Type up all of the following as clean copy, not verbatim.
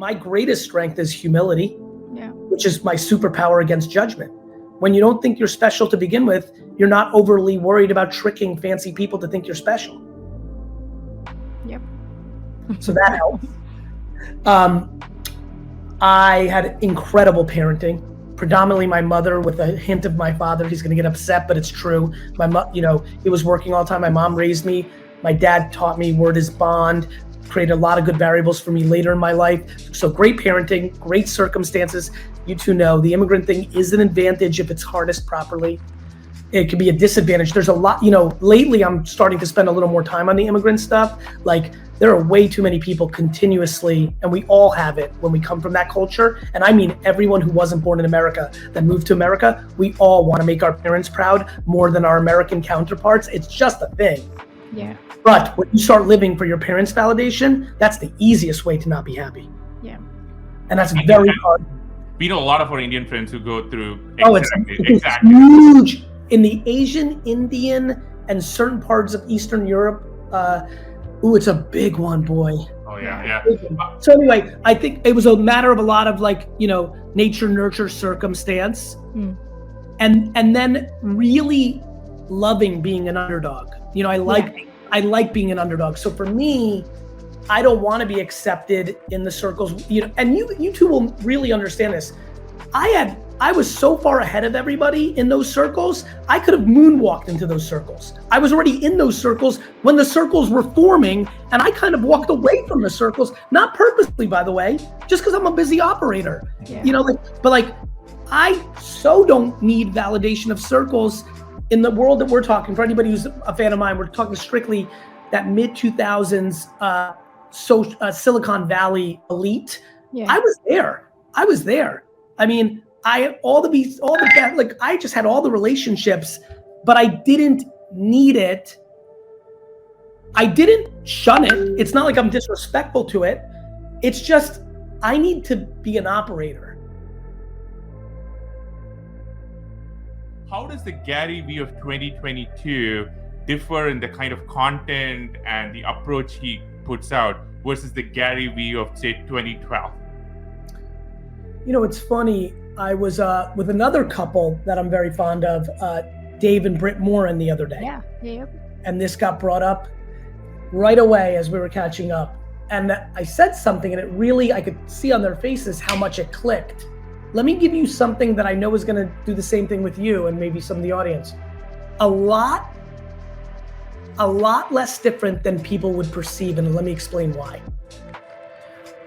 my greatest strength is humility, Yeah. which is my superpower against judgment. When you don't think you're special to begin with, you're not overly worried about tricking fancy people to think you're special. Yep. So that helps. I had incredible parenting, predominantly my mother with a hint of my father. He's gonna get upset, but it's true. My mom, he was working all the time. My mom raised me. My dad taught me word is bond, created a lot of good variables for me later in my life. So great parenting, great circumstances. You two know the immigrant thing is an advantage if it's harnessed properly. It can be a disadvantage. There's a lot, lately I'm starting to spend a little more time on the immigrant stuff. Like there are way too many people continuously, and we all have it when we come from that culture. And I mean, everyone who wasn't born in America that moved to America, we all want to make our parents proud more than our American counterparts. It's just a thing. Yeah. But when you start living for your parents' validation, that's the easiest way to not be happy. Yeah. And that's very hard. We know a lot of our Indian friends who go through Exactly. exactly. Huge. In the Asian, Indian, and certain parts of Eastern Europe, it's a big one, boy. Oh yeah. So anyway, I think it was a matter of a lot of nature, nurture, circumstance, and then really loving being an underdog. I like being an underdog. So for me, I don't want to be accepted in the circles. And you two will really understand this. I was so far ahead of everybody in those circles, I could have moonwalked into those circles. I was already in those circles when the circles were forming, and I kind of walked away from the circles, not purposely, by the way, just because I'm a busy operator. Yeah. I so don't need validation of circles in the world that we're talking. For anybody who's a fan of mine, we're talking strictly that mid-2000s Silicon Valley elite. Yeah. I was there. I mean, I just had all the relationships, but I didn't need it. I didn't shun it. It's not like I'm disrespectful to it. It's just, I need to be an operator. How does the Garyvee of 2022 differ in the kind of content and the approach he puts out versus the Garyvee of, say, 2012? It's funny. I was with another couple that I'm very fond of, Dave and Britt Moran, the other day. Yeah. Yep. And this got brought up right away as we were catching up. And I said something, and it really, I could see on their faces how much it clicked. Let me give you something that I know is going to do the same thing with you and maybe some of the audience. A lot less different than people would perceive, and let me explain why.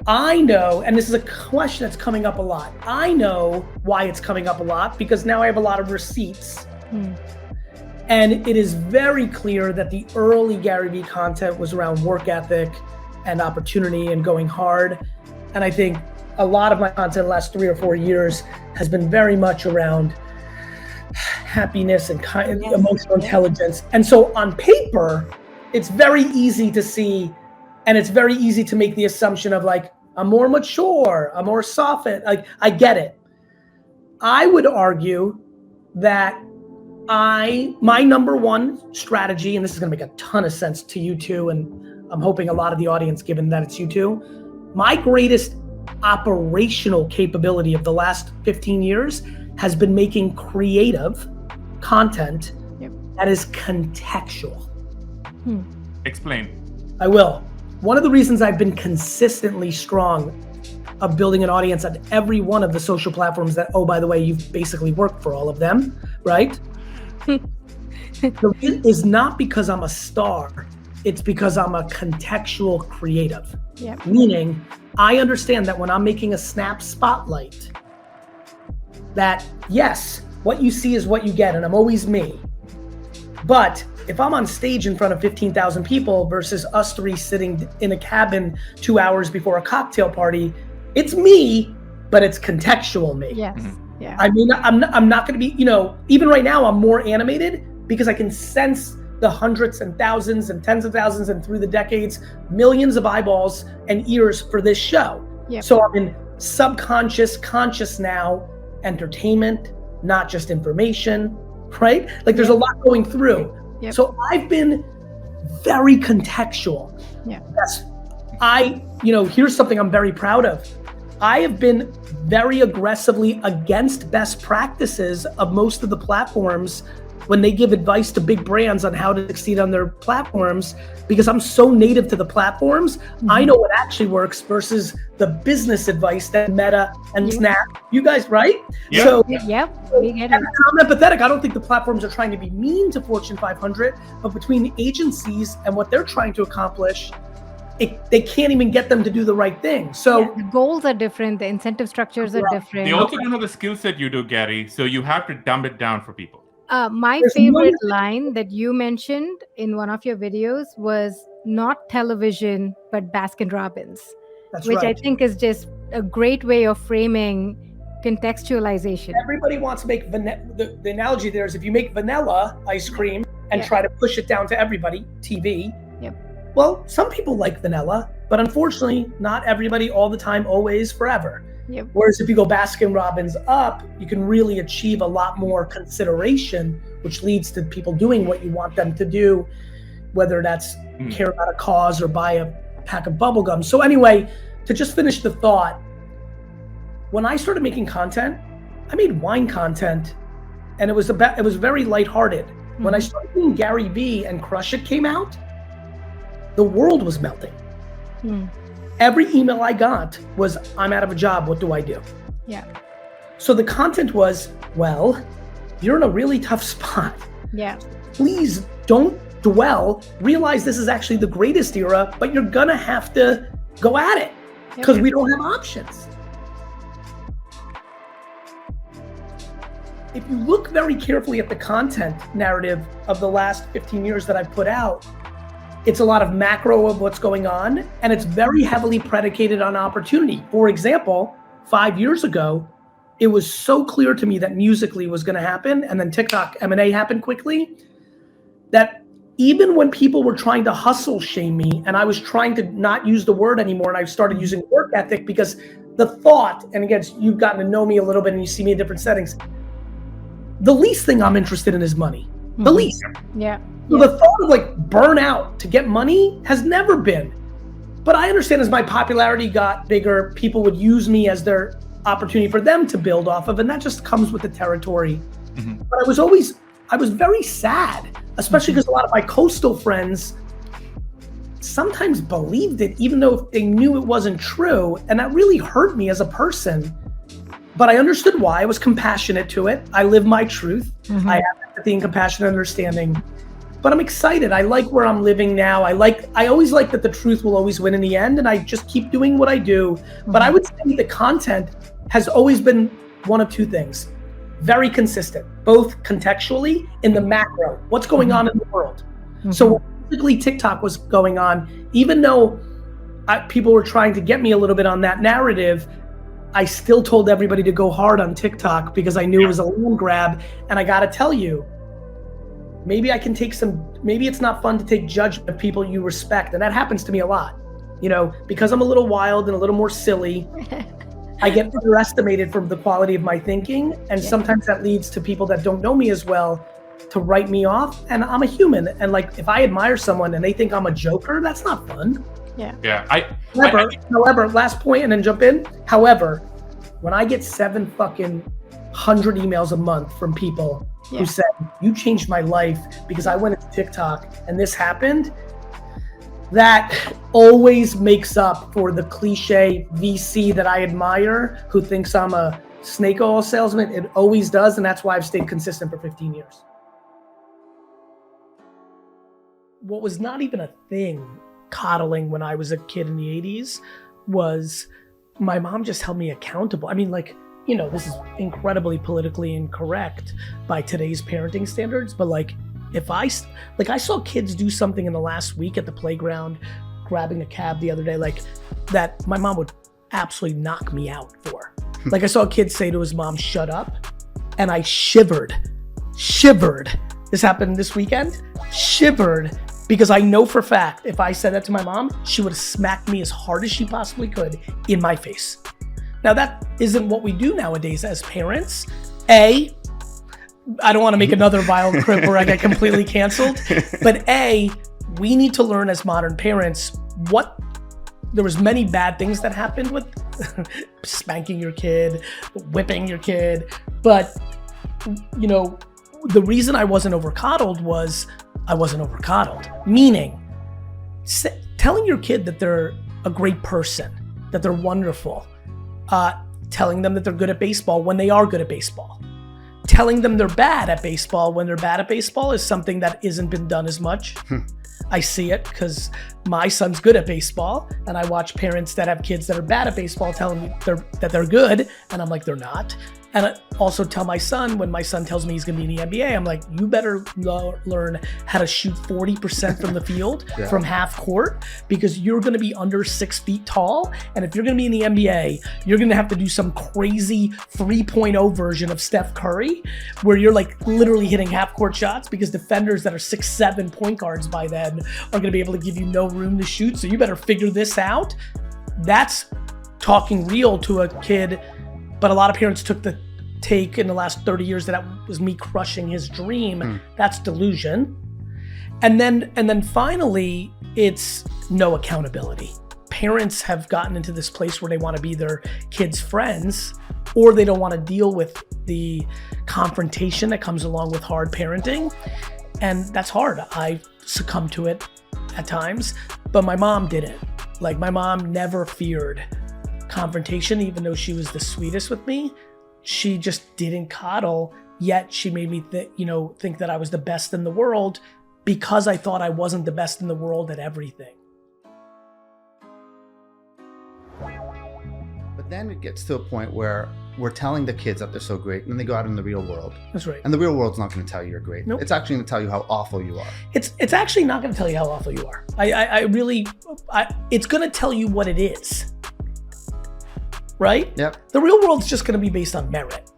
I know, and this is a question that's coming up a lot. I know why it's coming up a lot because now I have a lot of receipts. And it is very clear that the early Garyvee content was around work ethic and opportunity and going hard. And I think a lot of my content the last 3 or 4 years has been very much around happiness and emotional intelligence. And so on paper, it's very easy to see, and it's very easy to make the assumption of I'm more mature, I'm more soft. I get it. I would argue that my number one strategy, and this is gonna make a ton of sense to you two, and I'm hoping a lot of the audience, given that it's you two, my greatest operational capability of the last 15 years has been making creative content that is contextual. Explain. I will. One of the reasons I've been consistently strong of building an audience on every one of the social platforms that, oh, by the way, you've basically worked for all of them, right? Is not because I'm a star. It's because I'm a contextual creative. Yep. Meaning, I understand that when I'm making a snap spotlight, that yes, what you see is what you get, and I'm always me. But if I'm on stage in front of 15,000 people versus us three sitting in a cabin 2 hours before a cocktail party, it's me, but it's contextual me. Yes. Mm-hmm. Yeah. I mean, I'm not going to be, even right now I'm more animated because I can sense the hundreds and thousands and tens of thousands and through the decades, millions of eyeballs and ears for this show. Yep. So I'm in subconscious, conscious now, entertainment, not just information, right? There's a lot going through. Yep. So I've been very contextual. Yeah. Here's something I'm very proud of. I have been very aggressively against best practices of most of the platforms when they give advice to big brands on how to succeed on their platforms, because I'm so native to the platforms. I know what actually works versus the business advice that Meta and Snap, you guys, right? Yeah. So, we get it. I'm empathetic. I don't think the platforms are trying to be mean to Fortune 500, but between agencies and what they're trying to accomplish, they can't even get them to do the right thing. So the goals are different. The incentive structures are different. They also don't have the skill set you do, Gary. So you have to dumb it down for people. My favorite line that you mentioned in one of your videos was not television, but Baskin Robbins, which I think is just a great way of framing contextualization. Everybody wants to make the analogy there is if you make vanilla ice cream and try to push it down to everybody, TV. Well, some people like vanilla, but unfortunately, not everybody all the time, always, forever. Whereas if you go Baskin Robbins up, you can really achieve a lot more consideration, which leads to people doing what you want them to do, whether that's care about a cause or buy a pack of bubble gum. So anyway, to just finish the thought, when I started making content, I made wine content, and it was very lighthearted. When I started doing Garyvee and Crush It came out, the world was melting. Every email I got was, I'm out of a job, what do I do? So the content was, well, you're in a really tough spot. Please don't dwell, realize this is actually the greatest era, but you're gonna have to go at it because we don't have options. If you look very carefully at the content narrative of the last 15 years that I've put out, it's a lot of macro of what's going on, and it's very heavily predicated on opportunity. For example, 5 years ago, it was so clear to me that Musical.ly was gonna happen, and then TikTok M&A happened quickly, that even when people were trying to hustle shame me, and I was trying to not use the word anymore, and I started using work ethic, because the thought, and again, you've gotten to know me a little bit and you see me in different settings, the least thing I'm interested in is money. The least. So the thought of like burn out to get money has never been. But I understand as my popularity got bigger, people would use me as their opportunity for them to build off of, and that just comes with the territory. But I was very sad, especially because a lot of my coastal friends sometimes believed it, even though they knew it wasn't true. And that really hurt me as a person. But I understood why. I was compassionate to it. I live my truth. I have empathy and compassion and understanding. But I'm excited. I like where I'm living now. I always like that the truth will always win in the end, and I just keep doing what I do. But I would say the content has always been one of two things. Very consistent, both contextually in the macro, what's going on in the world. So basically TikTok was going on, even though people were trying to get me a little bit on that narrative, I still told everybody to go hard on TikTok because I knew it was a land grab. And I gotta tell you, maybe it's not fun to take judgment of people you respect. And that happens to me a lot. Because I'm a little wild and a little more silly, I get underestimated for the quality of my thinking. And sometimes that leads to people that don't know me as well to write me off. And I'm a human. And like, if I admire someone and they think I'm a joker, that's not fun. However, last point and then jump in. However, when I get 700 emails a month from people who said, you changed my life because I went into TikTok and this happened, that always makes up for the cliche VC that I admire who thinks I'm a snake oil salesman. It always does. And that's why I've stayed consistent for 15 years. What was not even a thing coddling when I was a kid in the 80s was my mom just held me accountable. I mean, this is incredibly politically incorrect by today's parenting standards, but if I saw kids do something in the last week at the playground, grabbing a cab the other day, that my mom would absolutely knock me out for. I saw a kid say to his mom, shut up. And I shivered. This happened this weekend. Shivered. Because I know for a fact, if I said that to my mom, she would have smacked me as hard as she possibly could in my face. Now that isn't what we do nowadays as parents. I don't want to make another vile crib where I get completely canceled, but we need to learn as modern parents what there was many bad things that happened with spanking your kid, whipping your kid. But, you know, the reason I wasn't overcoddled was I wasn't overcoddled. Meaning, telling your kid that they're a great person, that they're wonderful, telling them that they're good at baseball when they are good at baseball. Telling them they're bad at baseball when they're bad at baseball is something that isn't been done as much. I see it because my son's good at baseball, and I watch parents that have kids that are bad at baseball telling me that they're good, and I'm like, they're not. And I also tell my son, when my son tells me he's gonna be in the NBA, I'm like, you better learn how to shoot 40% from the field from half court, because you're gonna be under 6 feet tall. And if you're gonna be in the NBA, you're gonna have to do some crazy 3.0 version of Steph Curry, where you're like literally hitting half court shots, because defenders that are 6'7" point guards by then are gonna be able to give you no room to shoot. So you better figure this out. That's talking real to a kid. But a lot of parents took the take in the last 30 years that was me crushing his dream. That's delusion. And then finally, it's no accountability. Parents have gotten into this place where they want to be their kids' friends, or they don't want to deal with the confrontation that comes along with hard parenting. And that's hard. I succumbed to it at times, but my mom didn't. Like, my mom never feared confrontation, even though she was the sweetest with me. She just didn't coddle, yet she made me think that I was the best in the world, because I thought I wasn't the best in the world at everything. But then it gets to a point where we're telling the kids that they're so great, and then they go out in the real world. That's right. And the real world's not going to tell you you're great. Nope. It's actually going to tell you how awful you are. It's actually not going to tell you how awful you are. It's going to tell you what it is. Right? Yep. The real world's just going to be based on merit.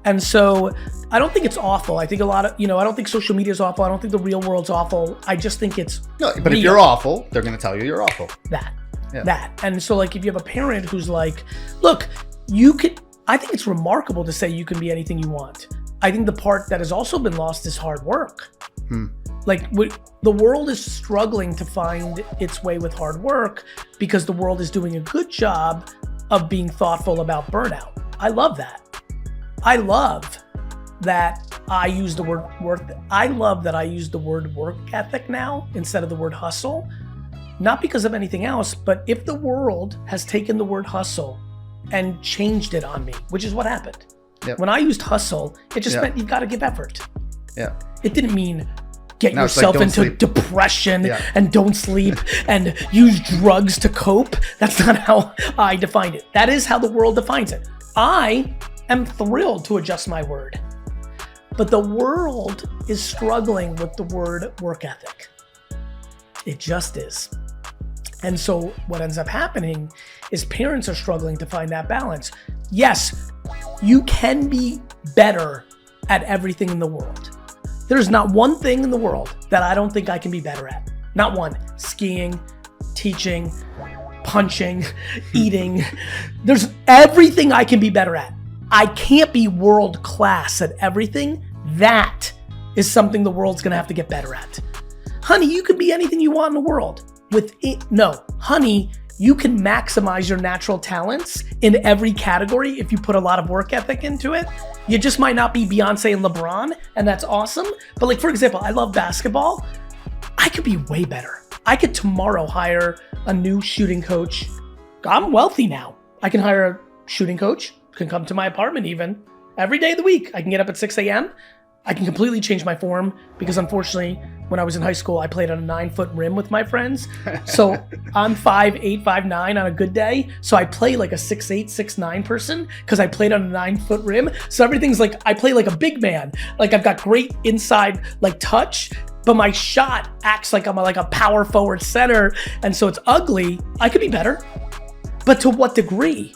And so I don't think it's awful. I think I don't think social media is awful. I don't think the real world's awful. I just think it's No, but if you're awful, they're going to tell you you're awful. That. And so, like, if you have a parent who's like, look, I think it's remarkable to say you can be anything you want. I think the part that has also been lost is hard work. Like, the world is struggling to find its way with hard work, because the world is doing a good job of being thoughtful about burnout. I love that. I love that I use the word work. I love that I use the word work ethic now instead of the word hustle. Not because of anything else, but if the world has taken the word hustle and changed it on me, which is what happened. Yep. When I used hustle, it just meant you've got to give effort. Yeah. It didn't mean get yourself into sleep. Depression and don't sleep and use drugs to cope. That's not how I defined it. That is how the world defines it. I am thrilled to adjust my word, but the world is struggling with the word work ethic. It just is. And so what ends up happening is parents are struggling to find that balance. Yes, you can be better at everything in the world. There's not one thing in the world that I don't think I can be better at. Not one. Skiing, teaching, punching, eating. There's everything I can be better at. I can't be world class at everything. That is something the world's gonna have to get better at. Honey, you can be anything you want in the world. No, honey, you can maximize your natural talents in every category if you put a lot of work ethic into it. You just might not be Beyonce and LeBron, and that's awesome. But, like, for example, I love basketball. I could be way better. I could tomorrow hire a new shooting coach. I'm wealthy now. I can hire a shooting coach, can come to my apartment even every day of the week. I can get up at 6 a.m. I can completely change my form, because unfortunately, when I was in high school, I played on a 9-foot rim with my friends. So I'm 5'8", 5'9" on a good day. So I play like a 6'8", 6'9" person, because I played on a 9-foot rim. So everything's like, I play like a big man. Like, I've got great inside like touch, but my shot acts like I'm like a power forward center. And so it's ugly. I could be better, but to what degree?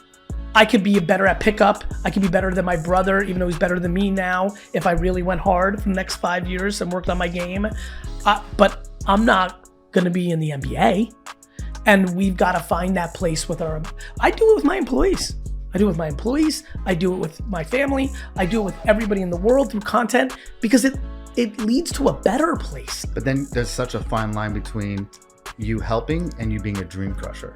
I could be better at pickup. I could be better than my brother, even though he's better than me now, if I really went hard for the next 5 years and worked on my game. But I'm not gonna be in the NBA. And we've gotta find that place with I do it with my employees. I do it with my family. I do it with everybody in the world through content, because it leads to a better place. But then there's such a fine line between you helping and you being a dream crusher.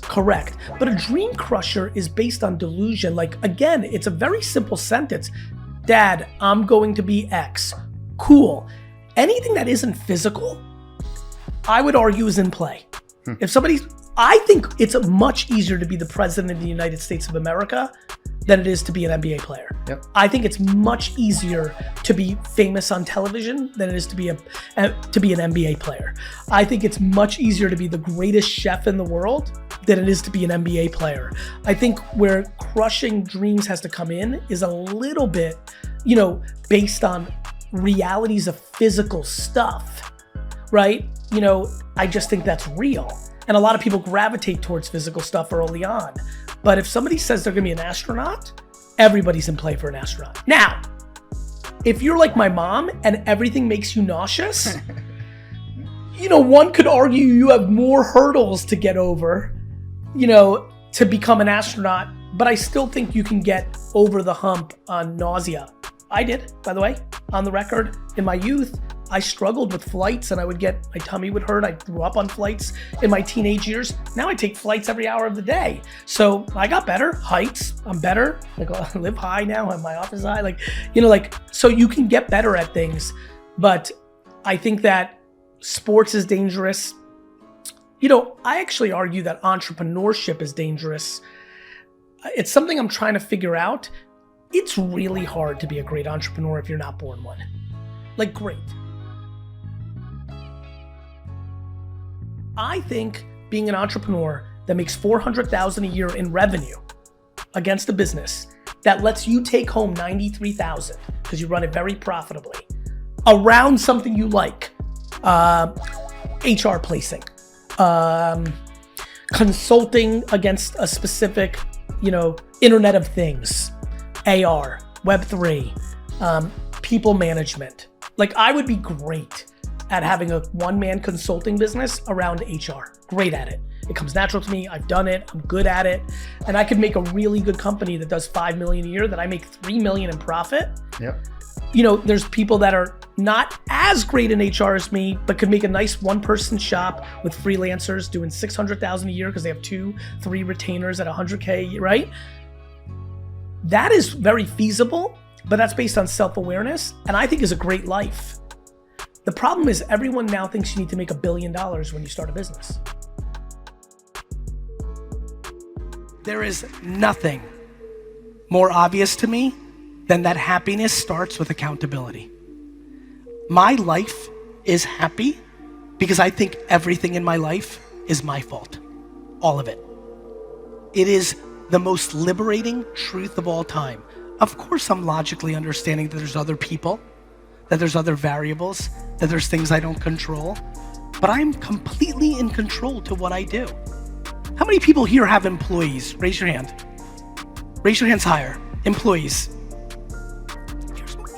Correct. But a dream crusher is based on delusion. Like, again, it's a very simple sentence. Dad, I'm going to be X. Cool. Anything that isn't physical, I would argue is in play. I think it's much easier to be the president of the United States of America than it is to be an NBA player. Yep. I think it's much easier to be famous on television than it is to be an NBA player. I think it's much easier to be the greatest chef in the world than it is to be an NBA player. I think where crushing dreams has to come in is a little bit, based on realities of physical stuff, right? I just think that's real. And a lot of people gravitate towards physical stuff early on. But if somebody says they're gonna be an astronaut, everybody's in play for an astronaut. Now, if you're like my mom and everything makes you nauseous, one could argue you have more hurdles to get over, to become an astronaut, but I still think you can get over the hump on nausea. I did, by the way, on the record. In my youth, I struggled with flights and my tummy would hurt. I grew up on flights in my teenage years. Now I take flights every hour of the day. So I got better. Heights, I'm better. I live high now, and my office high. So you can get better at things. But I think that sports is dangerous. I actually argue that entrepreneurship is dangerous. It's something I'm trying to figure out. It's really hard to be a great entrepreneur if you're not born one. Great. I think being an entrepreneur that makes $400,000 a year in revenue against a business that lets you take home $93,000 because you run it very profitably around something you like, HR placing, consulting against a specific, Internet of Things, AR, Web3, people management. I would be great at having a one-man consulting business around HR. Great at it. It comes natural to me. I've done it. I'm good at it. And I could make a really good company that does $5 million a year that I make $3 million in profit. Yep. There's people that are not as great in HR as me, but could make a nice one-person shop with freelancers doing $600,000 a year because they have 2-3 retainers at $100K, right? That is very feasible, but that's based on self-awareness, and I think is a great life. The problem is everyone now thinks you need to make $1 billion when you start a business. There is nothing more obvious to me than that happiness starts with accountability. My life is happy because I think everything in my life is my fault. All of it. It is the most liberating truth of all time. Of course, I'm logically understanding that there's other people, that there's other variables, that there's things I don't control, but I'm completely in control to what I do. How many people here have employees? Raise your hand. Raise your hands higher. Employees.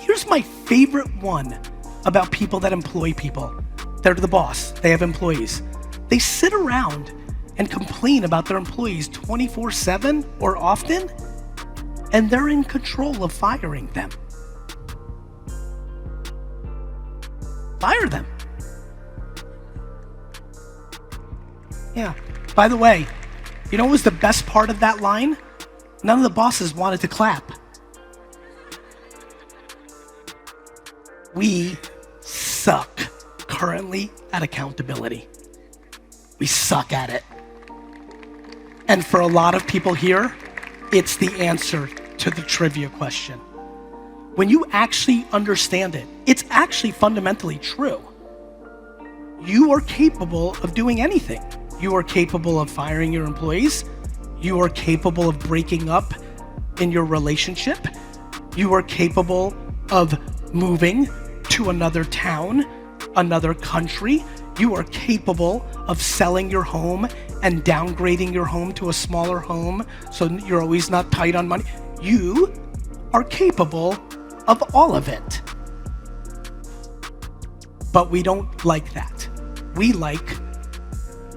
Here's my favorite one about people that employ people. They're the boss. They have employees. They sit around and complain about their employees 24/7 or often, and they're in control of firing them. Fire them. Yeah. By the way, you know what was the best part of that line? None of the bosses wanted to clap. We suck currently at accountability. We suck at it. And for a lot of people here, it's the answer to the trivia question. When you actually understand it, it's actually fundamentally true. You are capable of doing anything. You are capable of firing your employees. You are capable of breaking up in your relationship. You are capable of moving to another town, another country. You are capable of selling your home and downgrading your home to a smaller home so you're always not tight on money. You are capable of all of it. But we don't like that. We like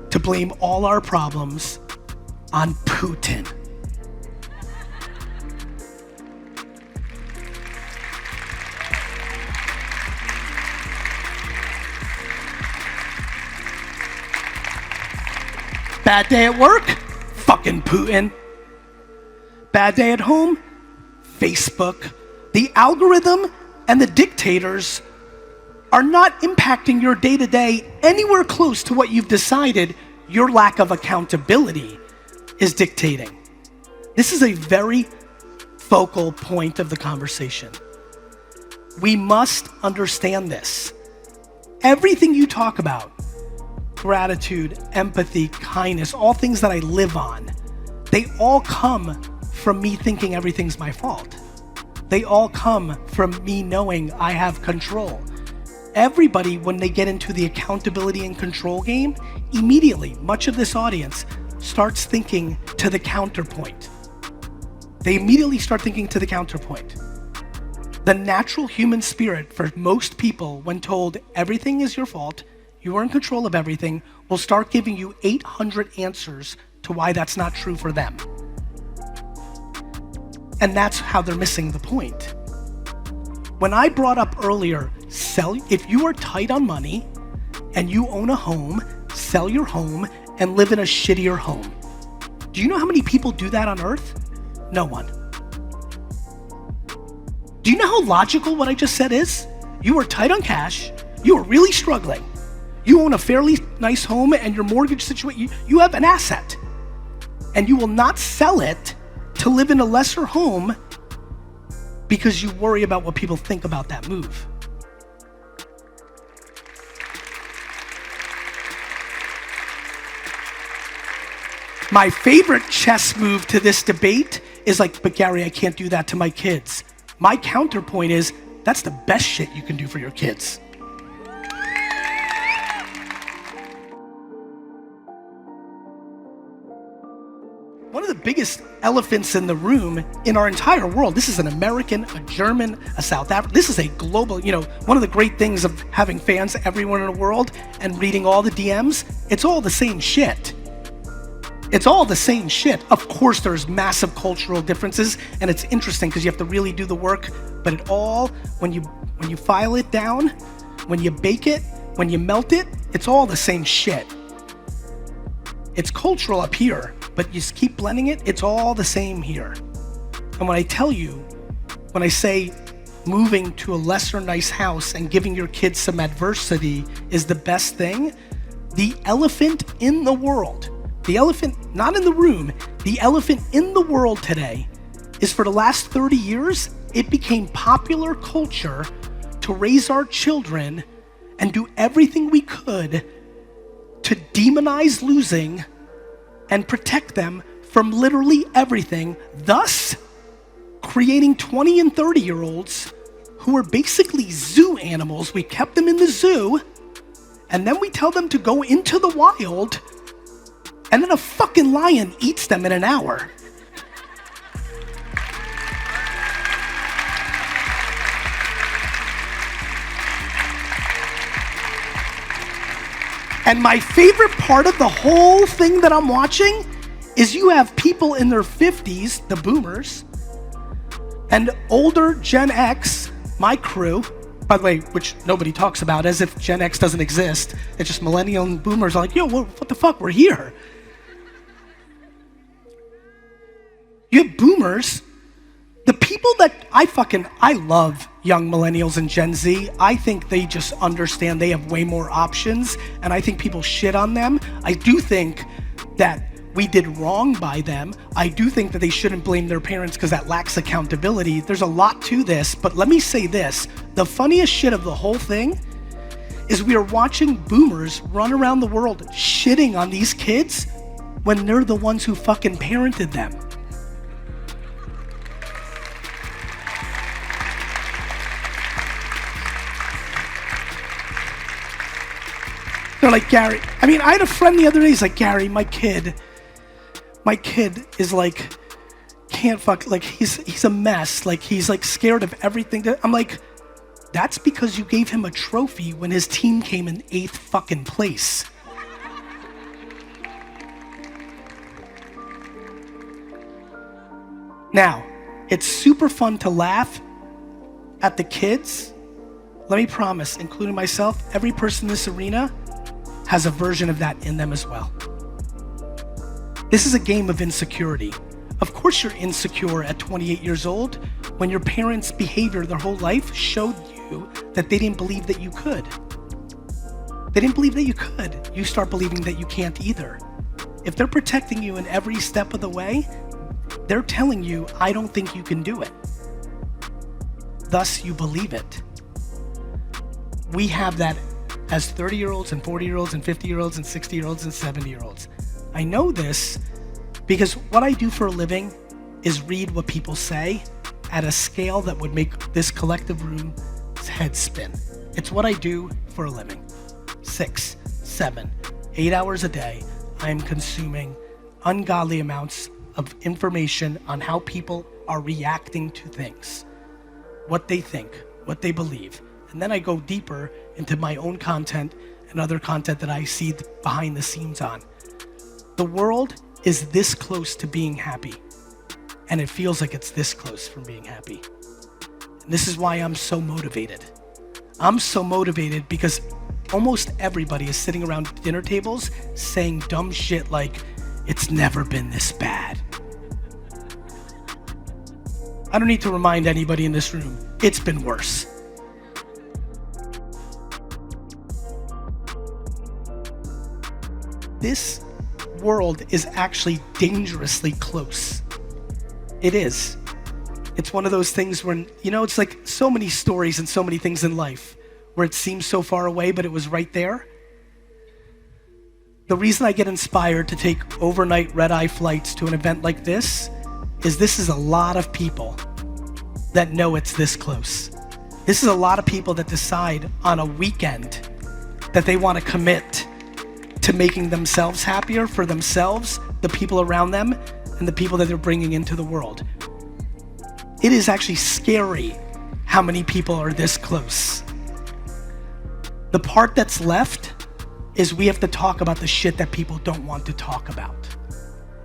to blame all our problems on Putin. Bad day at work? Fucking Putin. Bad day at home? Facebook. The algorithm and the dictators are not impacting your day-to-day anywhere close to what you've decided your lack of accountability is dictating. This is a very focal point of the conversation. We must understand this. Everything you talk about, gratitude, empathy, kindness, all things that I live on, they all come from me thinking everything's my fault. They all come from me knowing I have control. Everybody, when they get into the accountability and control game, immediately, much of this audience starts thinking to the counterpoint. They immediately start thinking to the counterpoint. The natural human spirit for most people, when told everything is your fault, you are in control of everything, will start giving you 800 answers to why that's not true for them. And that's how they're missing the point. When I brought up earlier, if you are tight on money and you own a home, sell your home and live in a shittier home. Do you know how many people do that on earth? No one. Do you know how logical what I just said is? You are tight on cash, you are really struggling. You own a fairly nice home and your mortgage situation, you have an asset. And you will not sell it to live in a lesser home because you worry about what people think about that move. My favorite chess move to this debate is like, but Gary, I can't do that to my kids. My counterpoint is, that's the best shit you can do for your kids. One of the biggest elephants in the room in our entire world, this is an American, a German, a South African, this is a global, one of the great things of having fans everywhere in the world and reading all the DMs, it's all the same shit. It's all the same shit. Of course, there's massive cultural differences, and it's interesting because you have to really do the work, but it all, when you file it down, when you bake it, when you melt it, it's all the same shit. It's cultural up here, but you just keep blending it, it's all the same here. And when I tell you, when I say moving to a lesser nice house and giving your kids some adversity is the best thing, the elephant in the world, the elephant, not in the room, the elephant in the world today is for the last 30 years, it became popular culture to raise our children and do everything we could to demonize losing and protect them from literally everything, thus creating 20 and 30-year-olds who are basically zoo animals. We kept them in the zoo, and then we tell them to go into the wild, and then a fucking lion eats them in an hour. And my favorite part of the whole thing that I'm watching is you have people in their 50s, the boomers, and older Gen X, my crew, by the way, which nobody talks about as if Gen X doesn't exist. It's just millennial and boomers are like, yo, what the fuck, we're here. You have boomers, the people that I love young millennials and Gen Z. I think they just understand they have way more options, and I think people shit on them. I do think that we did wrong by them. I do think that they shouldn't blame their parents because that lacks accountability. There's a lot to this, but let me say this. The funniest shit of the whole thing is we are watching boomers run around the world shitting on these kids when they're the ones who fucking parented them. They're like, Gary, I had a friend the other day, he's like, Gary, my kid is like, can't fuck, like he's a mess, like he's like scared of everything. I'm like, that's because you gave him a trophy when his team came in 8th fucking place. Now, it's super fun to laugh at the kids. Let me promise, including myself, every person in this arena has a version of that in them as well. This is a game of insecurity. Of course you're insecure at 28 years old when your parents' behavior their whole life showed you that they didn't believe that you could. They didn't believe that you could. You start believing that you can't either. If they're protecting you in every step of the way, they're telling you, I don't think you can do it. Thus, you believe it. We have that as 30-year-olds and 40-year-olds and 50-year-olds and 60-year-olds and 70-year-olds. I know this because what I do for a living is read what people say at a scale that would make this collective room's head spin. It's what I do for a living. 6, 7, 8 hours a day, I am consuming ungodly amounts of information on how people are reacting to things, what they think, what they believe. And then I go deeper into my own content and other content that I see behind the scenes on. The world is this close to being happy, and it feels like it's this close from being happy. And this is why I'm so motivated. I'm so motivated because almost everybody is sitting around dinner tables saying dumb shit like, it's never been this bad. I don't need to remind anybody in this room, it's been worse. This world is actually dangerously close. It is. It's one of those things when, it's like so many stories and so many things in life where it seems so far away, but it was right there. The reason I get inspired to take overnight red-eye flights to an event like this is a lot of people that know it's this close. This is a lot of people that decide on a weekend that they want to commit to making themselves happier for themselves, the people around them, and the people that they're bringing into the world. It is actually scary how many people are this close. The part that's left is we have to talk about the shit that people don't want to talk about.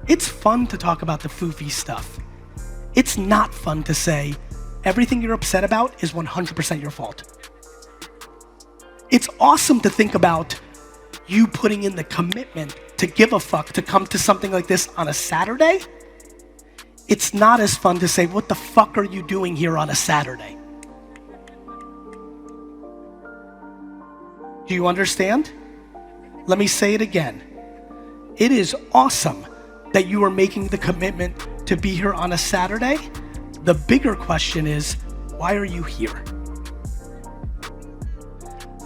It's fun to talk about the foofy stuff. It's not fun to say, everything you're upset about is 100% your fault. It's awesome to think about you putting in the commitment to give a fuck to come to something like this on a Saturday. It's not as fun to say, what the fuck are you doing here on a Saturday? Do you understand? Let me say it again. It is awesome that you are making the commitment to be here on a Saturday. The bigger question is, why are you here?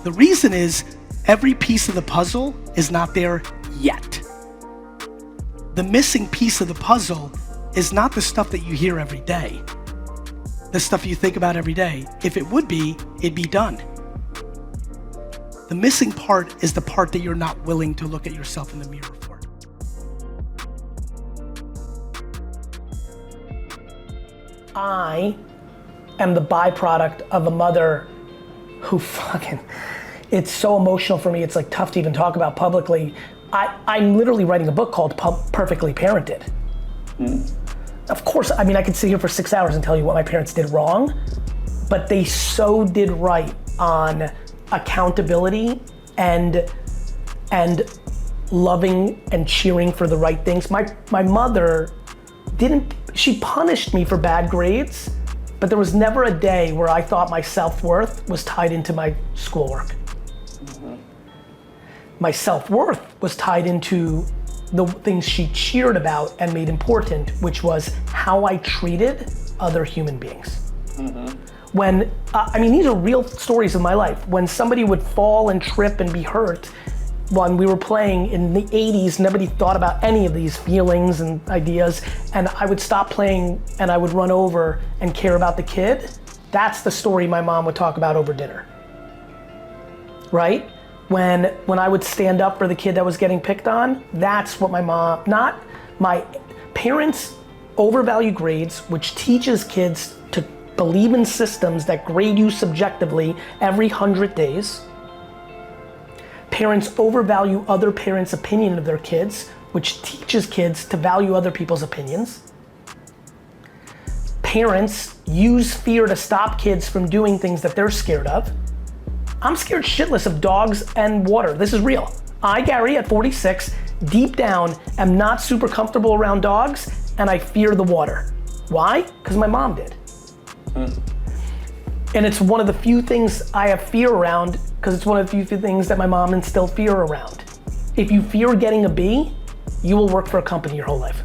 The reason is every piece of the puzzle is not there yet. The missing piece of the puzzle is not the stuff that you hear every day, the stuff you think about every day. If it would be, it'd be done. The missing part is the part that you're not willing to look at yourself in the mirror for. I am the byproduct of a mother who it's so emotional for me, it's like tough to even talk about publicly. I'm literally writing a book called Perfectly Parented. Of course, I could sit here for 6 hours and tell you what my parents did wrong, but they so did right on accountability and loving and cheering for the right things. My mother she punished me for bad grades, but there was never a day where I thought my self-worth was tied into my schoolwork. My self-worth was tied into the things she cheered about and made important, which was how I treated other human beings. When, these are real stories of my life. When somebody would fall and trip and be hurt, when we were playing in the 80s, nobody thought about any of these feelings and ideas, and I would stop playing and I would run over and care about the kid. That's the story my mom would talk about over dinner, right? When I would stand up for the kid that was getting picked on, that's what my parents overvalue grades, which teaches kids to believe in systems that grade you subjectively every 100 days. Parents overvalue other parents' opinion of their kids, which teaches kids to value other people's opinions. Parents use fear to stop kids from doing things that they're scared of. I'm scared shitless of dogs and water. This is real. I, Gary, at 46, deep down, am not super comfortable around dogs, and I fear the water. Why? Because my mom did. And it's one of the few things I have fear around, because it's one of the few things that my mom instilled fear around. If you fear getting a B, you will work for a company your whole life.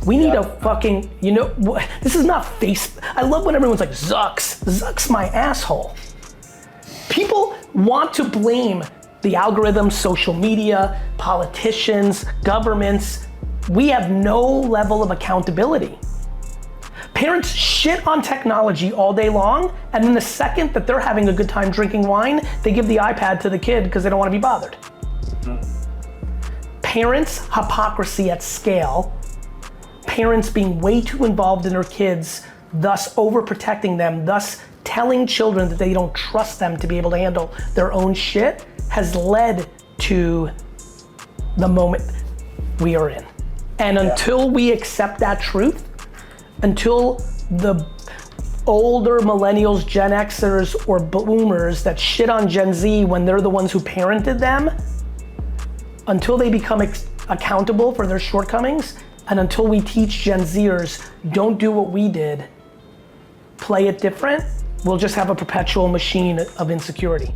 We need a fucking, this is not I love when everyone's like, Zuck's my asshole. People want to blame the algorithms, social media, politicians, governments. We have no level of accountability. Parents shit on technology all day long, and then the second that they're having a good time drinking wine, they give the iPad to the kid because they don't want to be bothered. Parents' hypocrisy at scale, parents being way too involved in their kids, thus overprotecting them, thus telling children that they don't trust them to be able to handle their own shit, has led to the moment we are in. And until we accept that truth, until the older millennials, Gen Xers, or boomers that shit on Gen Z when they're the ones who parented them, until they become accountable for their shortcomings, and until we teach Gen Zers, don't do what we did, play it different, we'll just have a perpetual machine of insecurity.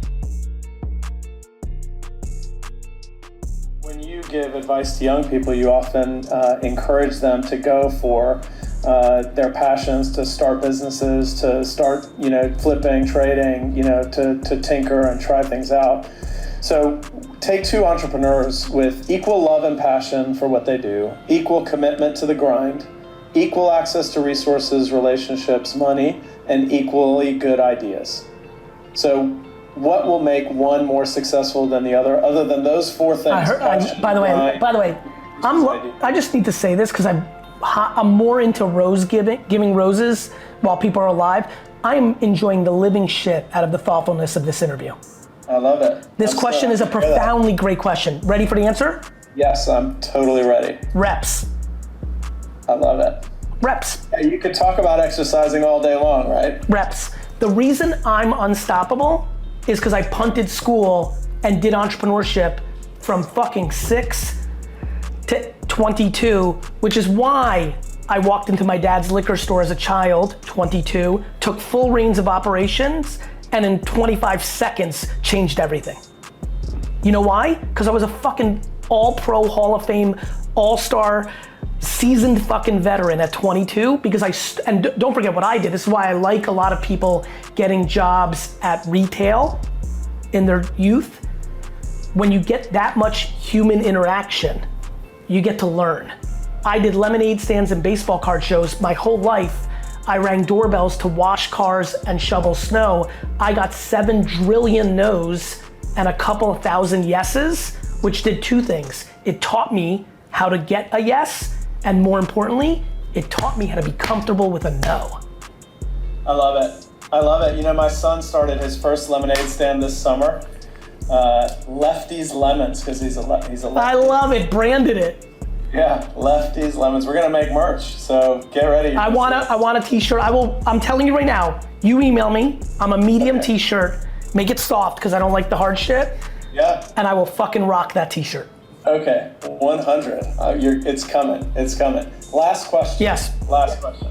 When you give advice to young people, you often encourage them to go for their passions, to start businesses, to start, flipping, trading, to tinker and try things out. So take two entrepreneurs with equal love and passion for what they do, equal commitment to the grind, equal access to resources, relationships, money, and equally good ideas. So what will make one more successful than the other than those four things? By the way, I just need to say this because I'm more into giving roses while people are alive. I'm enjoying the living shit out of the thoughtfulness of this interview. I love it. This question is a profoundly great question. Ready for the answer? Yes, I'm totally ready. Reps. I love it. Reps. Yeah, you could talk about exercising all day long, right? Reps. The reason I'm unstoppable is because I punted school and did entrepreneurship from fucking 6 to 22, which is why I walked into my dad's liquor store as a child, 22, took full reins of operations, and in 25 seconds changed everything. You know why? Because I was a fucking all-pro, Hall of Fame, all-star, seasoned fucking veteran at 22, because and don't forget what I did. This is why I like a lot of people getting jobs at retail in their youth. When you get that much human interaction, you get to learn. I did lemonade stands and baseball card shows my whole life. I rang doorbells to wash cars and shovel snow. I got 7 trillion no's and a couple of thousand yeses, which did two things. It taught me how to get a yes, and more importantly, it taught me how to be comfortable with a no. I love it. I love it. My son started his first lemonade stand this summer. Lefty's Lemons, because he's a lefty. I love it. Branded it. Yeah, Lefty's Lemons. We're gonna make merch, so get ready. I want a t-shirt. I'm telling you right now, you email me. I'm a medium t-shirt. Make it soft, because I don't like the hard shit. Yeah. And I will fucking rock that t-shirt. Okay, 100. It's coming. It's coming. Last question. Yes. Last question.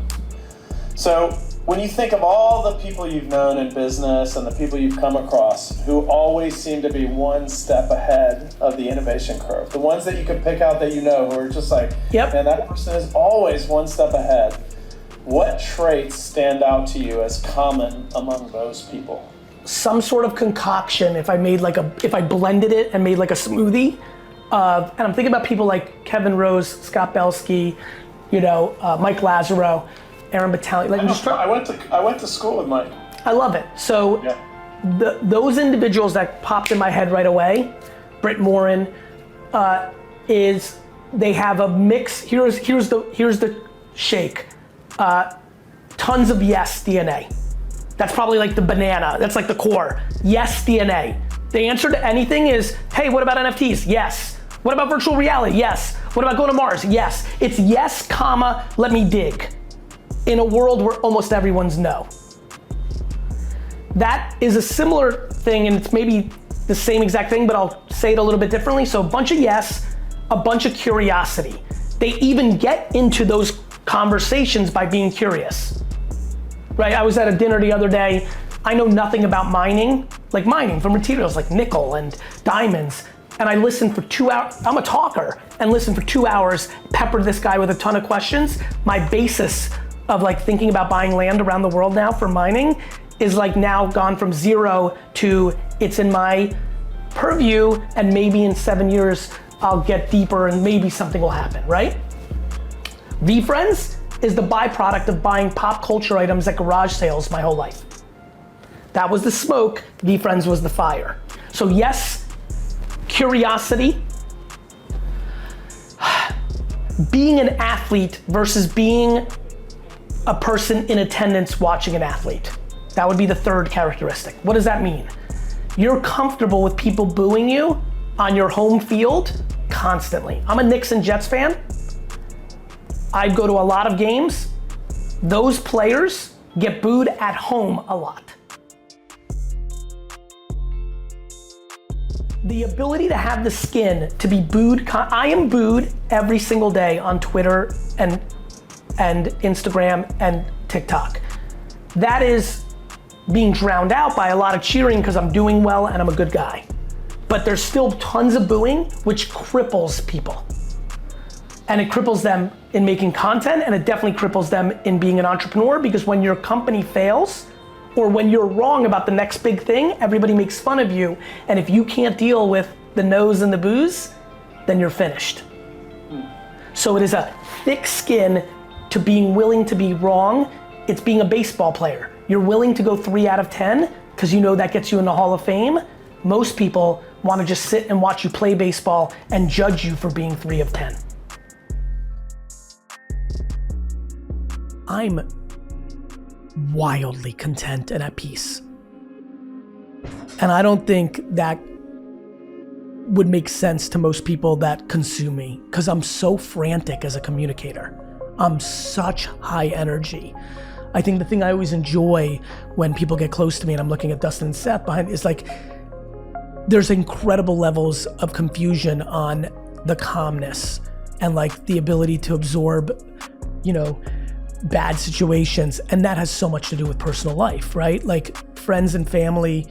So, when you think of all the people you've known in business and the people you've come across who always seem to be one step ahead of the innovation curve, the ones that you can pick out that who are just like, yep, man, that person is always one step ahead. What traits stand out to you as common among those people? Some sort of concoction. If I blended it and made like a smoothie, and I'm thinking about people like Kevin Rose, Scott Belsky, Mike Lazaro, Aaron Battaglia. I went to school with Mike. I love it. So those individuals that popped in my head right away, Britt Morin, is they have a mix. Here's the shake. Tons of yes DNA. That's probably like the banana. That's like the core. Yes DNA. The answer to anything is, hey, what about NFTs? Yes. What about virtual reality? Yes. What about going to Mars? Yes. It's yes, comma, let me dig. In a world where almost everyone's no. That is a similar thing, and it's maybe the same exact thing, but I'll say it a little bit differently. So a bunch of yes, a bunch of curiosity. They even get into those conversations by being curious, right? I was at a dinner the other day. I know nothing about mining for materials like nickel and diamonds. And I listened for 2 hours. I'm a talker, and listened for 2 hours, peppered this guy with a ton of questions. My basis of like thinking about buying land around the world now for mining is like now gone from 0 to it's in my purview, and maybe in 7 years I'll get deeper and maybe something will happen, right? VeeFriends is the byproduct of buying pop culture items at garage sales my whole life. That was the smoke, VeeFriends was the fire. So yes, curiosity, being an athlete versus being a person in attendance watching an athlete. That would be the third characteristic. What does that mean? You're comfortable with people booing you on your home field constantly. I'm a Knicks and Jets fan. I go to a lot of games. Those players get booed at home a lot. The ability to have the skin to be booed, I am booed every single day on Twitter and Instagram and TikTok. That is being drowned out by a lot of cheering because I'm doing well and I'm a good guy. But there's still tons of booing, which cripples people. And it cripples them in making content, and it definitely cripples them in being an entrepreneur, because when your company fails, or when you're wrong about the next big thing, everybody makes fun of you. And if you can't deal with the no's and the boos, then you're finished. So it is a thick skin to being willing to be wrong. It's being a baseball player. You're willing to go 3 out of 10 because you know that gets you in the Hall of Fame. Most people want to just sit and watch you play baseball and judge you for being 3 of 10. I'm wildly content and at peace. And I don't think that would make sense to most people that consume me, because I'm so frantic as a communicator. I'm such high energy. I think the thing I always enjoy when people get close to me, and I'm looking at Dustin and Seth behind, is like, there's incredible levels of confusion on the calmness and like the ability to absorb, bad situations. And that has so much to do with personal life, right? Like friends and family,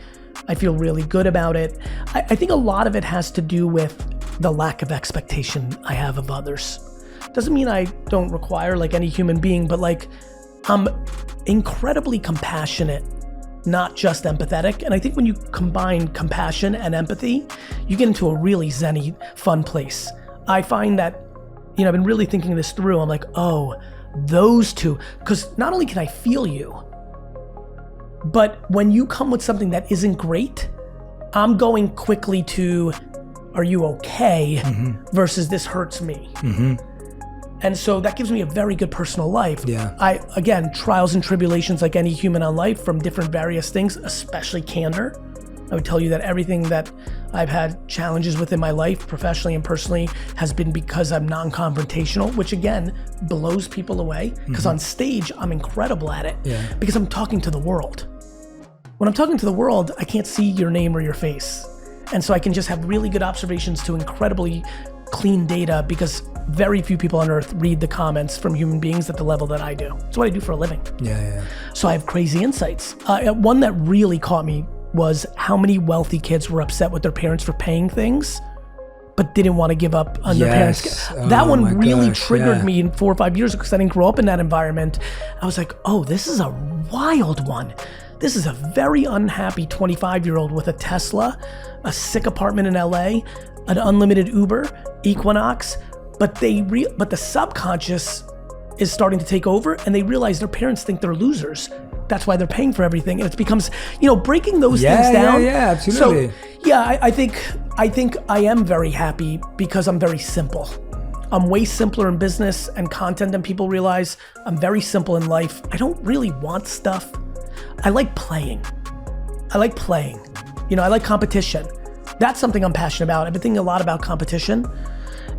I feel really good about it. I think a lot of it has to do with the lack of expectation I have of others. Doesn't mean I don't require like any human being, but like I'm incredibly compassionate, not just empathetic. And I think when you combine compassion and empathy, you get into a really zen-y, fun place. I find that, I've been really thinking this through. I'm like, oh, those two, because not only can I feel you, but when you come with something that isn't great, I'm going quickly to, are you okay? Mm-hmm. Versus this hurts me. Mm-hmm. And so that gives me a very good personal life. Yeah. Again, trials and tribulations like any human on life from different various things, especially candor. I would tell you that everything that I've had challenges with in my life, professionally and personally, has been because I'm non-confrontational, which again, blows people away. Because on stage, I'm incredible at it. Yeah. Because I'm talking to the world. When I'm talking to the world, I can't see your name or your face. And so I can just have really good observations to incredibly clean data, because very few people on earth read the comments from human beings at the level that I do. It's what I do for a living. Yeah. So I have crazy insights. One that really caught me was how many wealthy kids were upset with their parents for paying things, but didn't want to give up on their parents. That one really triggered me 4 or 5 years ago, because I didn't grow up in that environment. I was like, oh, this is a wild one. This is a very unhappy 25-year-old with a Tesla, a sick apartment in LA, an unlimited Uber, Equinox, but the subconscious is starting to take over, and they realize their parents think they're losers. That's why they're paying for everything, and it becomes, breaking those things down. Yeah, absolutely. So, I think I am very happy because I'm very simple. I'm way simpler in business and content than people realize. I'm very simple in life. I don't really want stuff. I like playing. I like competition. That's something I'm passionate about. I've been thinking a lot about competition.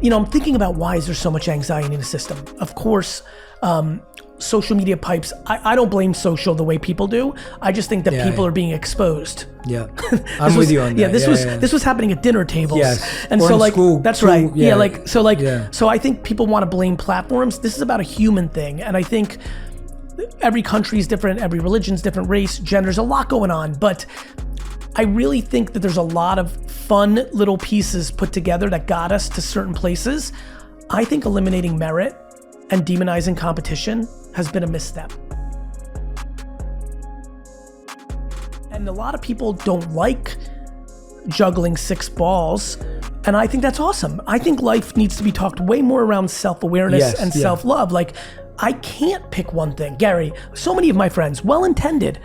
I'm thinking about why is there so much anxiety in the system? Of course, social media pipes. I don't blame social the way people do. I just think that people are being exposed. Yeah, I'm with you on that. Yeah, this was happening at dinner tables. Yes. And or so in like school, that's too. right. Yeah, so I think people want to blame platforms. This is about a human thing, and I think every country is different, every religion's different, race, genders, a lot going on, but I really think that there's a lot of fun little pieces put together that got us to certain places. I think eliminating merit and demonizing competition has been a misstep. And a lot of people don't like juggling 6 balls, and I think that's awesome. I think life needs to be talked way more around self-awareness and self-love. Like, I can't pick one thing. Gary, so many of my friends, well-intended,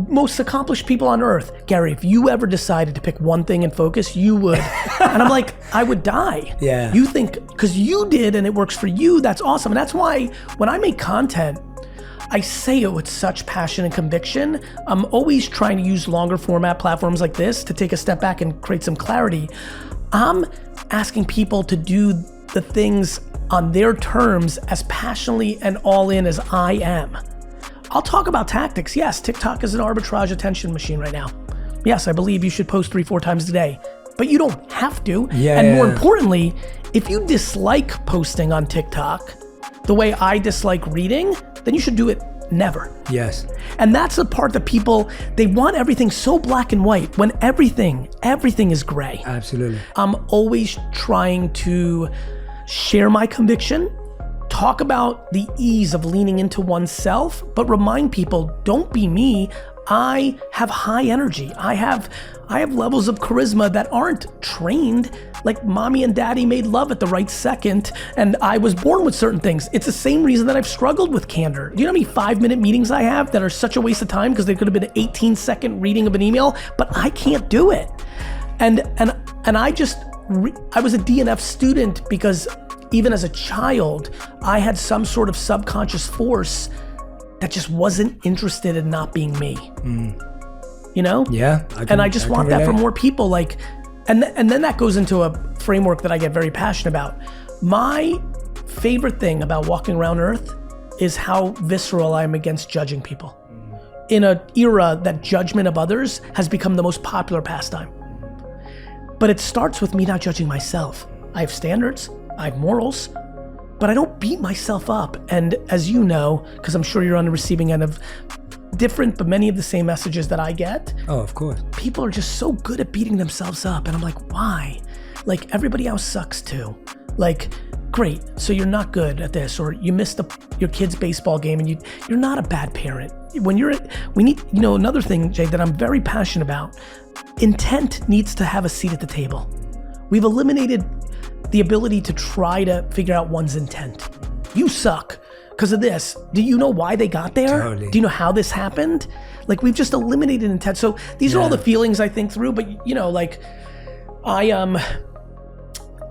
most accomplished people on earth, Gary, if you ever decided to pick one thing and focus, you would. And I'm like, I would die. Yeah. You think, because you did and it works for you, that's awesome. And that's why when I make content, I say it with such passion and conviction. I'm always trying to use longer format platforms like this to take a step back and create some clarity. I'm asking people to do the things on their terms as passionately and all in as I am. I'll talk about tactics. Yes, TikTok is an arbitrage attention machine right now. Yes, I believe you should post 3-4 times a day, but you don't have to. And more importantly, if you dislike posting on TikTok the way I dislike reading, then you should do it never. Yes. And that's the part that people, they want everything so black and white when everything is gray. Absolutely. I'm always trying to share my conviction, talk about the ease of leaning into oneself, but remind people, don't be me. I have high energy. I have levels of charisma that aren't trained. Like mommy and daddy made love at the right second, and I was born with certain things. It's the same reason that I've struggled with candor. Do you know how many 5-minute meetings I have that are such a waste of time because they could have been an 18-second reading of an email, but I can't do it. And I was a DNF student because even as a child, I had some sort of subconscious force that just wasn't interested in not being me. You know? Yeah. I just want that for more people. Like, and then that goes into a framework that I get very passionate about. My favorite thing about walking around Earth is how visceral I am against judging people. In an era that judgment of others has become the most popular pastime. But it starts with me not judging myself. I have standards, I have morals, but I don't beat myself up. And as you know, because I'm sure you're on the receiving end of different, but many of the same messages that I get. Oh, of course. People are just so good at beating themselves up. And I'm like, why? Like, everybody else sucks too. Like, great, so you're not good at this, or you missed your kid's baseball game and you're not a bad parent. We need, another thing, Jay, that I'm very passionate about, intent needs to have a seat at the table. We've eliminated the ability to try to figure out one's intent. You suck because of this. Do you know why they got there? Totally. Do you know how this happened? Like, we've just eliminated intent. So these are all the feelings I think through, but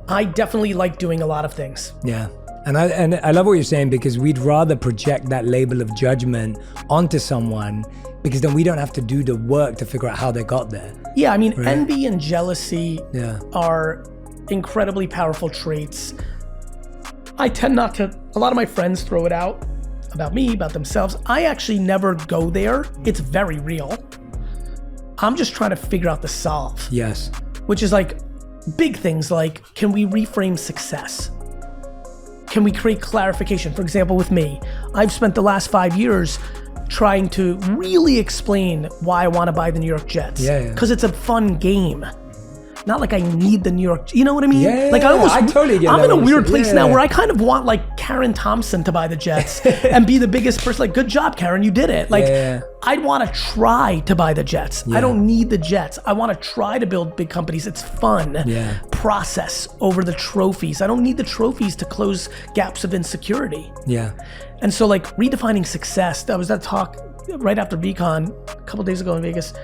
I definitely like doing a lot of things. Yeah. And I love what you're saying, because we'd rather project that label of judgment onto someone, because then we don't have to do the work to figure out how they got there. Yeah, I mean, right? Envy and jealousy are incredibly powerful traits. I tend not to, a lot of my friends throw it out about me, about themselves. I actually never go there. It's very real. I'm just trying to figure out the solve. Yes. Which is like big things like, can we reframe success? Can we create clarification? For example, with me, I've spent the last 5 years trying to really explain why I want to buy the New York Jets. Yeah. Because it's a fun game. Not like I need the New York, you know what I mean? Yeah, like I totally get I'm that. in a weird place now where I kind of want like Karen Thompson to buy the Jets and be the biggest person. Like, good job, Karen, you did it. Like, I'd want to try to buy the Jets. I don't need the Jets. I want to try to build big companies. It's fun. Process over the trophies. I don't need the trophies to close gaps of insecurity. Yeah. And so like redefining success, that was that talk right after VCon a couple days ago in Vegas.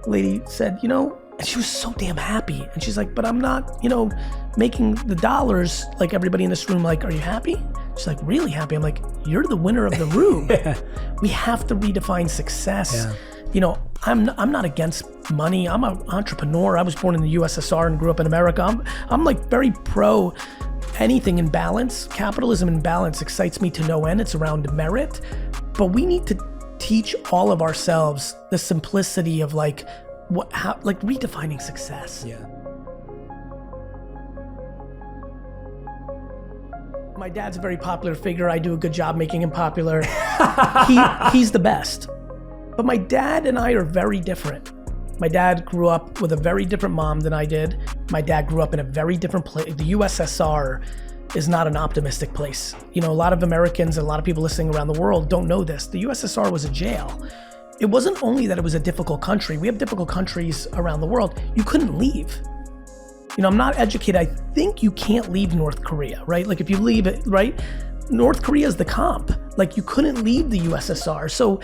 A lady said, and she was so damn happy. And she's like, but I'm not, making the dollars like everybody in this room. Like, are you happy? She's like, really happy. I'm like, you're the winner of the room. We have to redefine success. I'm not against money. I'm an entrepreneur. I was born in the USSR and grew up in America. I'm like very pro anything in balance, capitalism in balance excites me to no end. It's around merit, but we need to teach all of ourselves the simplicity of like redefining success. Yeah. My dad's a very popular figure. I do a good job making him popular. He's the best. But my dad and I are very different. My dad grew up with a very different mom than I did. My dad grew up in a very different place. The USSR is not an optimistic place. You know, a lot of Americans and a lot of people listening around the world don't know this. The USSR was a jail. It wasn't only that it was a difficult country. We have difficult countries around the world. You couldn't leave. You know, I'm not educated. I think you can't leave North Korea, right? Like if you leave it, right? North Korea is the comp. Like you couldn't leave the USSR. So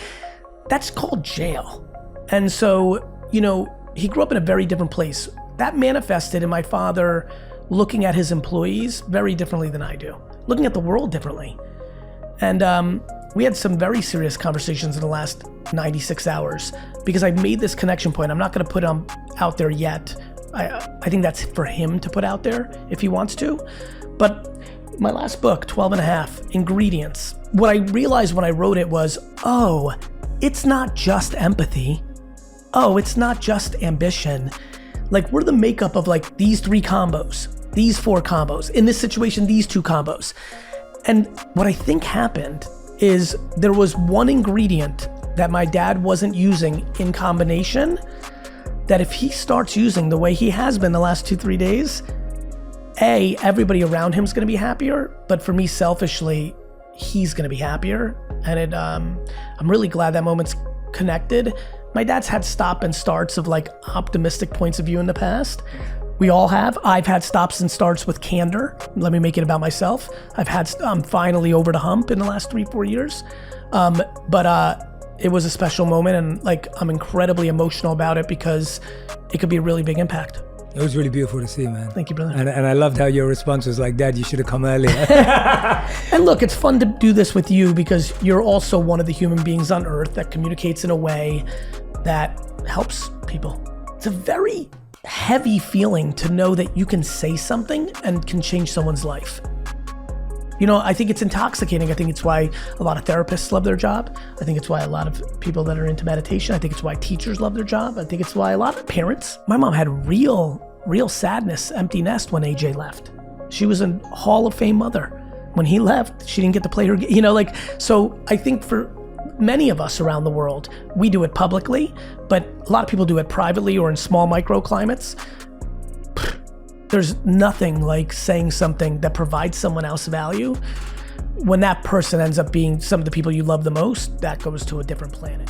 that's called jail. And so, you know, he grew up in a very different place. That manifested in my father looking at his employees very differently than I do, looking at the world differently. And we had some very serious conversations in the last 96 hours because I made this connection point. I'm not gonna put him out there yet. I think that's for him to put out there if he wants to. But my last book, 12 and a half, Ingredients, what I realized when I wrote it was, oh, it's not just empathy. Oh, it's not just ambition. Like we're the makeup of like these 3 combos, these 4 combos, in this situation, these 2 combos. And what I think happened is there was one ingredient that my dad wasn't using in combination that if he starts using the way he has been the last 2-3 days, everybody around him is gonna be happier, but for me selfishly, he's gonna be happier. And I'm really glad that moment's connected. My dad's had stop and starts of like optimistic points of view in the past. We all have. I've had stops and starts with candor. Let me make it about myself. I'm finally over the hump in the last 3-4 years. But it was a special moment and like I'm incredibly emotional about it because it could be a really big impact. It was really beautiful to see, man. Thank you, brother. And I loved how your response was like, Dad, you should have come earlier. And look, it's fun to do this with you because you're also one of the human beings on earth that communicates in a way that helps people. It's a very heavy feeling to know that you can say something and can change someone's life. You know, I think it's intoxicating. I think it's why a lot of therapists love their job. I think it's why a lot of people that are into meditation, I think it's why teachers love their job. I think it's why a lot of parents, my mom had real sadness, empty nest when AJ left. She was a Hall of Fame mother. When he left, she didn't get to play her, you know, like, so I think for many of us around the world, we do it publicly, but a lot of people do it privately or in small microclimates. There's nothing like saying something that provides someone else value. When that person ends up being some of the people you love the most, that goes to a different planet.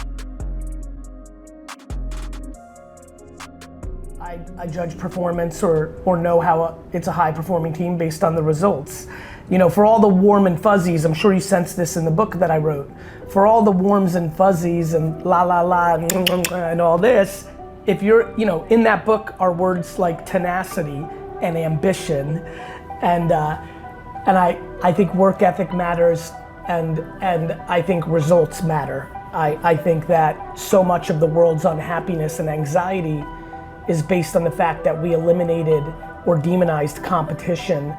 I judge performance or know how it's a high performing team based on the results. You know, for all the warm and fuzzies, I'm sure you sensed this in the book that I wrote. For all the warms and fuzzies and la la la and all this, if you're, you know, in that book are words like tenacity and ambition, and I think work ethic matters, and I think results matter. I think that so much of the world's unhappiness and anxiety is based on the fact that we eliminated or demonized competition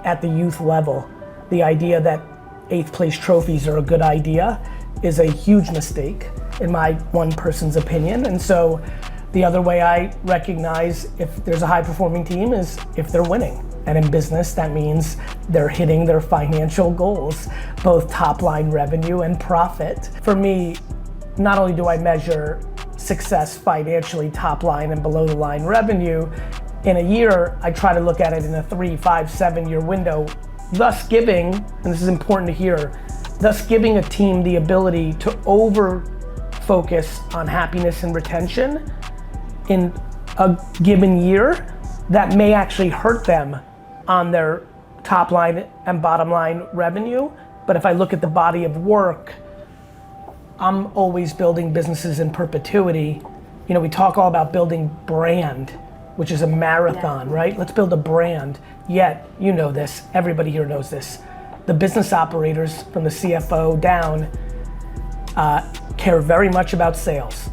at the youth level. The idea that 8th place trophies are a good idea is a huge mistake, in my one person's opinion. And so the other way I recognize if there's a high performing team is if they're winning. And in business, that means they're hitting their financial goals, both top line revenue and profit. For me, not only do I measure success financially, top line and below the line revenue, in a year, I try to look at it in a 3, 5, 7 year window, thus giving, and this is important to hear, thus giving a team the ability to over focus on happiness and retention in a given year that may actually hurt them on their top line and bottom line revenue. But if I look at the body of work, I'm always building businesses in perpetuity. You know, we talk all about building brand, which is a marathon, right? Let's build a brand. Yet, you know this, everybody here knows this. The business operators from the CFO down care very much about sales.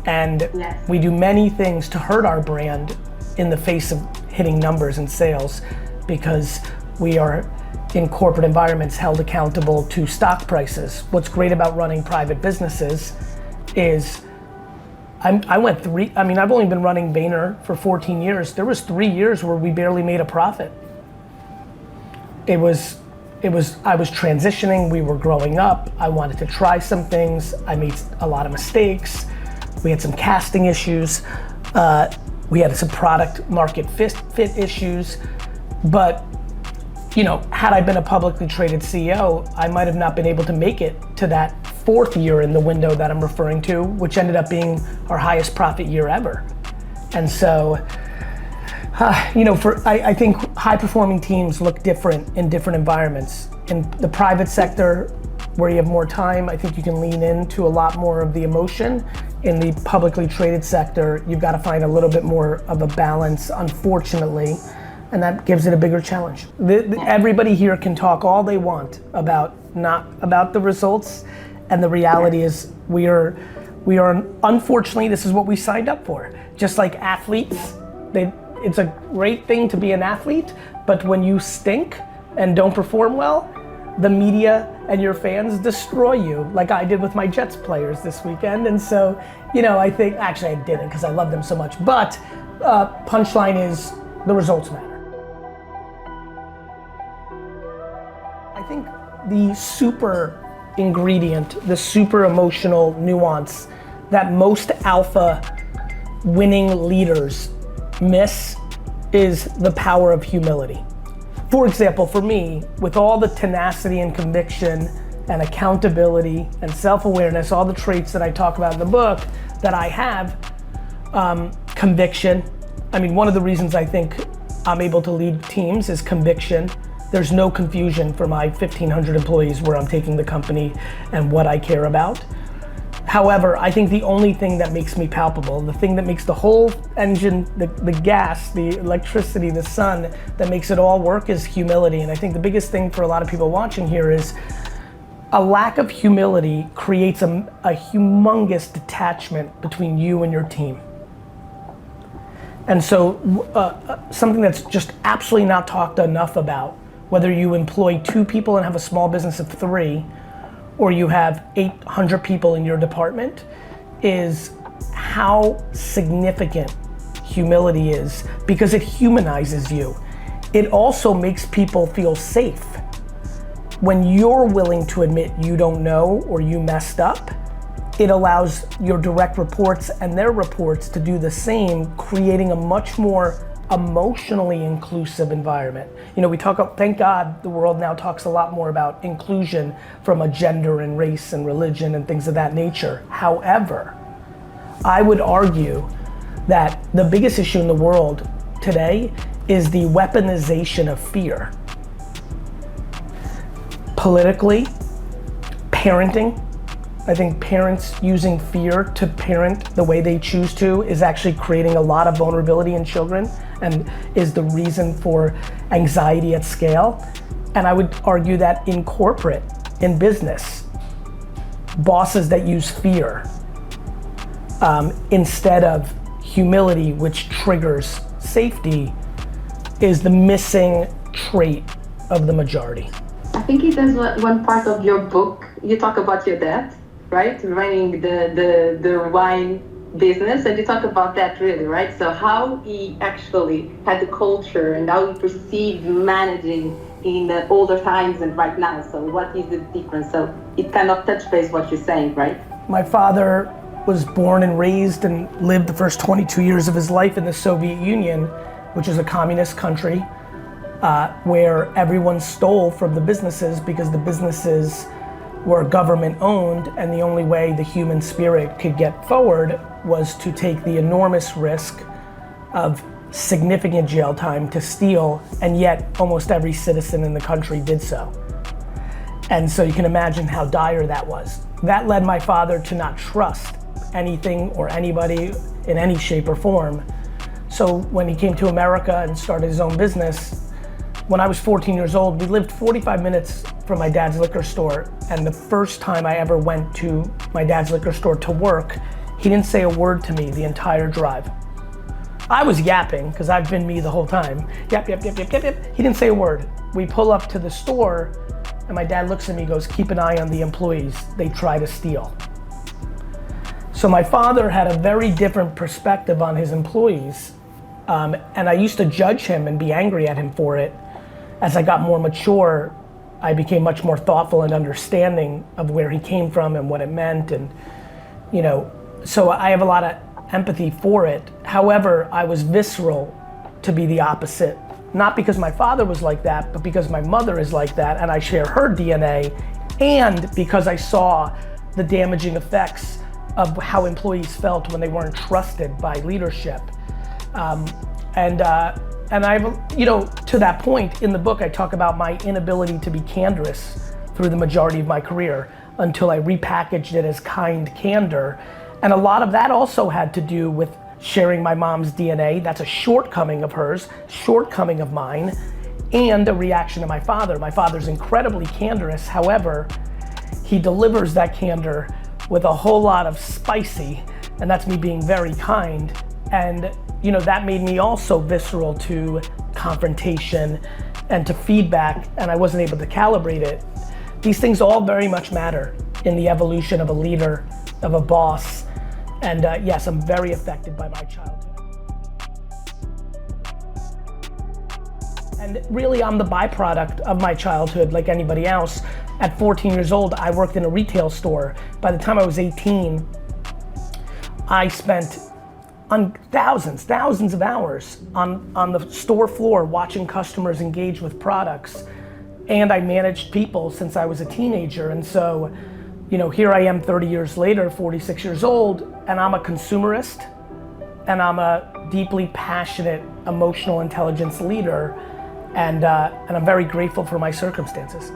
And we do many things to hurt our brand in the face of hitting numbers and sales. because we are in corporate environments held accountable to stock prices. What's great about running private businesses is I've only been running Vayner for 14 years. There was 3 years where we barely made a profit. I was transitioning, we were growing up, I wanted to try some things, I made a lot of mistakes, we had some casting issues, we had some product market fit issues, but had I been a publicly traded CEO, I might have not been able to make it to that 4th year in the window that I'm referring to, which ended up being our highest profit year ever. And so, I think high performing teams look different in different environments. In the private sector, where you have more time, I think you can lean into a lot more of the emotion. In the publicly traded sector, you've got to find a little bit more of a balance, unfortunately, and that gives it a bigger challenge. Everybody here can talk all they want about the results, and the reality is we are unfortunately, this is what we signed up for. Just like athletes, it's a great thing to be an athlete, but when you stink and don't perform well, the media and your fans destroy you, like I did with my Jets players this weekend. And so, I think, actually I didn't because I love them so much, but punchline is the results matter. I think the super ingredient, the super emotional nuance that most alpha winning leaders miss is the power of humility. For example, for me, with all the tenacity and conviction and accountability and self-awareness, all the traits that I talk about in the book that I have, conviction. One of the reasons I think I'm able to lead teams is conviction. There's no confusion for my 1,500 employees where I'm taking the company and what I care about. However, I think the only thing that makes me palpable, the thing that makes the whole engine, the gas, the electricity, the sun, that makes it all work is humility. And I think the biggest thing for a lot of people watching here is a lack of humility creates a humongous detachment between you and your team. And so something that's just absolutely not talked enough about, whether you employ 2 people and have a small business of 3, or you have 800 people in your department, is how significant humility is, because it humanizes you. It also makes people feel safe. When you're willing to admit you don't know or you messed up, it allows your direct reports and their reports to do the same, creating a much more emotionally inclusive environment. We talk, thank God the world now talks a lot more about inclusion from a gender and race and religion and things of that nature. However, I would argue that the biggest issue in the world today is the weaponization of fear. Politically, parenting, I think parents using fear to parent the way they choose to is actually creating a lot of vulnerability in children and is the reason for anxiety at scale. And I would argue that in corporate, in business, bosses that use fear instead of humility, which triggers safety, is the missing trait of the majority. I think it is one part of your book. You talk about your dad, right? Running the wine business, and you talk about that really, right? So how he actually had the culture and how he perceived managing in the older times and right now. So what is the difference? So it kind of touch base what you're saying, right? My father was born and raised and lived the first 22 years of his life in the Soviet Union, which is a communist country, where everyone stole from the businesses because the businesses were government owned, and the only way the human spirit could get forward was to take the enormous risk of significant jail time to steal, and yet almost every citizen in the country did so. And so you can imagine how dire that was. That led my father to not trust anything or anybody in any shape or form. So when he came to America and started his own business, when I was 14 years old, we lived 45 minutes from my dad's liquor store, and the first time I ever went to my dad's liquor store to work, he didn't say a word to me the entire drive. I was yapping, because I've been me the whole time. Yap, yap, yap, yap, yap, yap. He didn't say a word. We pull up to the store, and my dad looks at me and goes, keep an eye on the employees. They try to steal. So my father had a very different perspective on his employees. And I used to judge him and be angry at him for it. As I got more mature, I became much more thoughtful and understanding of where he came from and what it meant. And, so I have a lot of empathy for it. However, I was visceral to be the opposite. Not because my father was like that, but because my mother is like that and I share her DNA, and because I saw the damaging effects of how employees felt when they weren't trusted by leadership. And I, to that point in the book, I talk about my inability to be candorous through the majority of my career until I repackaged it as kind candor. And a lot of that also had to do with sharing my mom's DNA. That's a shortcoming of hers, shortcoming of mine, and a reaction to my father. My father's incredibly candorous. However, he delivers that candor with a whole lot of spicy, and that's me being very kind. And that made me also visceral to confrontation and to feedback, and I wasn't able to calibrate it. These things all very much matter in the evolution of a leader, of a boss. And yes, I'm very affected by my childhood. And really, I'm the byproduct of my childhood like anybody else. At 14 years old, I worked in a retail store. By the time I was 18, I spent thousands of hours on the store floor watching customers engage with products. And I managed people since I was a teenager. And so, here I am 30 years later, 46 years old, and I'm a consumerist, and I'm a deeply passionate, emotional intelligence leader, and I'm very grateful for my circumstances.